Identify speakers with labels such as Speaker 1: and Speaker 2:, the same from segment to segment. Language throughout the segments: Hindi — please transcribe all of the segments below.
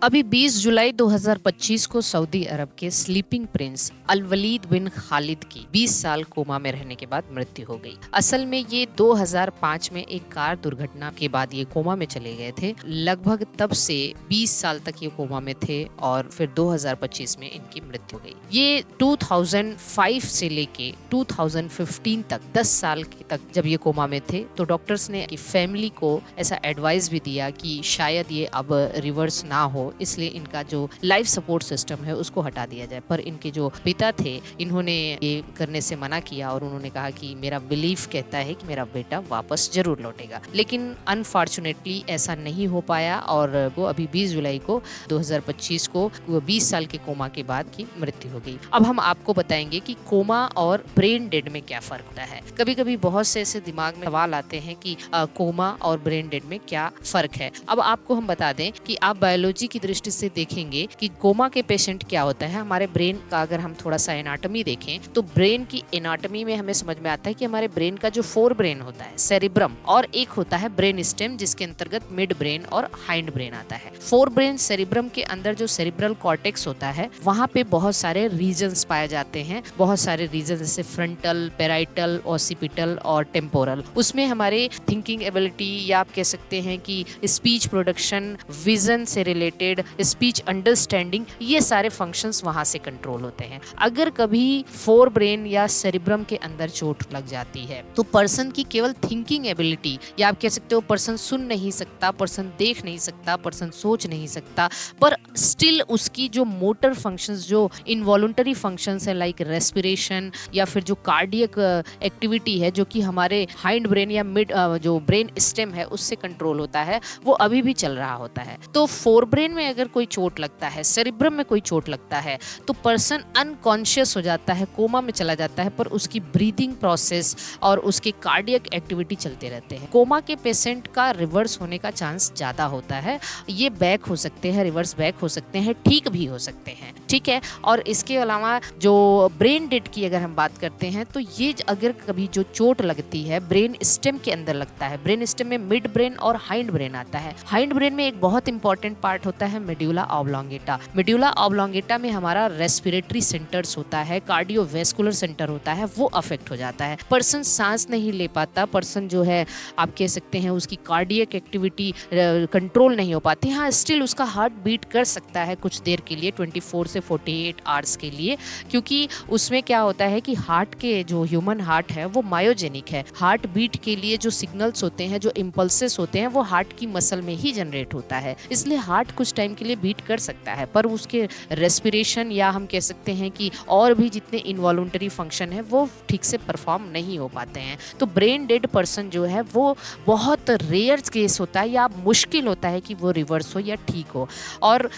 Speaker 1: अभी 20 जुलाई 2025 को सऊदी अरब के स्लीपिंग प्रिंस अल वलीद बिन खालिद की 20 साल कोमा में रहने के बाद मृत्यु हो गई। असल में ये 2005 में एक कार दुर्घटना के बाद ये कोमा में चले गए थे। लगभग तब से 20 साल तक ये कोमा में थे और फिर 2025 में इनकी मृत्यु हो गई। ये 2005 से लेके 2015 तक 10 साल तक जब ये कोमा में थे तो डॉक्टर्स ने फैमिली को ऐसा एडवाइस भी दिया कि शायद ये अब रिवर्स ना हो, इसलिए इनका जो लाइफ सपोर्ट सिस्टम है उसको हटा दिया जाए। पर इनके जो पिता थे इन्होंने ये करने से मना किया और उन्होंने कहा कि मेरा बिलीफ कहता है कि मेरा बेटा वापस जरूर लौटेगा, लेकिन अनफॉर्चुनेटली ऐसा नहीं हो पाया और वो अभी 20 जुलाई को 2025 को 20 साल के कोमा के बाद की मृत्यु हो गई। अब हम आपको बताएंगे कि कोमा और ब्रेन डेड में क्या फर्क होता है। कभी कभी बहुत से ऐसे दिमाग में सवाल आते हैं कि कोमा और ब्रेन डेड में क्या फर्क है। अब आपको हम बता दें कि आप बायोलॉजी की दृष्टि से देखेंगे कि कोमा के पेशेंट क्या होता है। हमारे ब्रेन का अगर हम थोड़ा सा एनाटॉमी देखें तो ब्रेन की एनाटॉमी में हमें समझ में आता है कि हमारे ब्रेन का जो फोर ब्रेन होता है सेरिब्रम और एक होता है ब्रेन स्टेम जिसके अंतर्गत मिड ब्रेन और हाइंड ब्रेन आता है। फोर ब्रेन सेरिब्रम के अंदर जो सेरिब्रल कॉर्टेक्स होता है वहाँ पे बहुत सारे रीजन्स पाए जाते हैं, बहुत सारे रीजन जैसे फ्रंटल, पेराइटल, ऑसिपिटल और टेम्पोरल। उसमें हमारे थिंकिंग एबिलिटी या आप कह सकते हैं कि स्पीच प्रोडक्शन, विजन से रिलेटेड, स्पीच अंडरस्टैंडिंग, ये सारे फंक्शंस वहां से कंट्रोल होते हैं। अगर कभी फोर ब्रेन या सेरिब्रम के अंदर चोट लग जाती है तो पर्सन की केवल थिंकिंग एबिलिटी या आप कह सकते हो पर्सन सुन नहीं सकता, पर्सन देख नहीं सकता, पर्सन सोच नहीं सकता, पर स्टिल उसकी जो मोटर फंक्शंस, जो इनवॉलंटरी फंक्शंस है लाइक रेस्पिरेशन या फिर जो कार्डियक एक्टिविटी है जो कि हमारे हाइंड ब्रेन या मिड जो ब्रेन स्टेम है उससे कंट्रोल होता है, वो अभी भी चल रहा होता है। तो फोर ब्रेन में अगर कोई चोट लगता है, सेरिब्रम में कोई चोट लगता है तो पर्सन अनकॉन्शियस हो जाता है, कोमा में चला जाता है, पर उसकी ब्रीदिंग प्रोसेस और उसके कार्डियक एक्टिविटी चलते रहते हैं। कोमा के पेशेंट का रिवर्स होने का चांस ज्यादा होता है। ये बैक हो सकते हैं, रिवर्स बैक हो सकते हैं, ठीक भी हो सकते हैं, ठीक है। और इसके अलावा जो ब्रेन डेड की अगर हम बात करते हैं तो ये अगर कभी जो चोट लगती है ब्रेन स्टेम के अंदर लगता है, ब्रेन स्टेम में मिड ब्रेन और हाइंड ब्रेन आता है। हाइंड ब्रेन में एक बहुत इंपॉर्टेंट पार्ट होता है मेडुला ऑब्लोंगेटा। मेडुला ऑब्लोंगेटा में हमारा रेस्पिरेटरी सेंटर्स होता है, कार्डियोवैस्कुलर सेंटर होता है, वो अफेक्ट हो जाता है। पर्सन सांस नहीं ले पाता, पर्सन जो है आप कह सकते हैं उसकी कार्डियक एक्टिविटी कंट्रोल नहीं हो पाती। हाँ, स्टिल उसका हार्ट बीट कर सकता है कुछ देर के लिए, 24 से 48 आवर्स के लिए, क्योंकि उसमें क्या होता है कि हार्ट के जो ह्यूमन हार्ट है वो मायोजेनिक है। हार्ट बीट के लिए जो सिग्नल्स होते हैं, जो इम्पल्सेस होते हैं, वो हार्ट की मसल में ही जनरेट होता है, इसलिए हार्ट कुछ टाइम के लिए बीट कर सकता है, पर उसके रेस्पिरेशन या हम कह सकते हैं कि और भी जितने इनवॉलंटरी फंक्शन है वो ठीक से परफॉर्म नहीं हो पाते हैं। तो ब्रेन डेड पर्सन जो है वो बहुत रेयर केस होता है या मुश्किल होता है कि वो रिवर्स हो या ठीक हो। और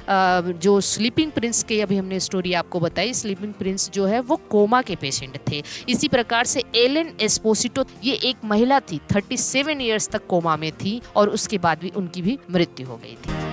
Speaker 1: जो स्लीपिंग प्रिंस के अभी हमने स्टोरी आपको बताई, स्लीपिंग प्रिंस जो है वो कोमा के पेशेंट थे। इसी प्रकार से एलेन एस्पोसिटो, ये एक महिला थी, 37 ईयर्स तक कोमा में थी और उसके बाद भी उनकी भी मृत्यु हो गई थी।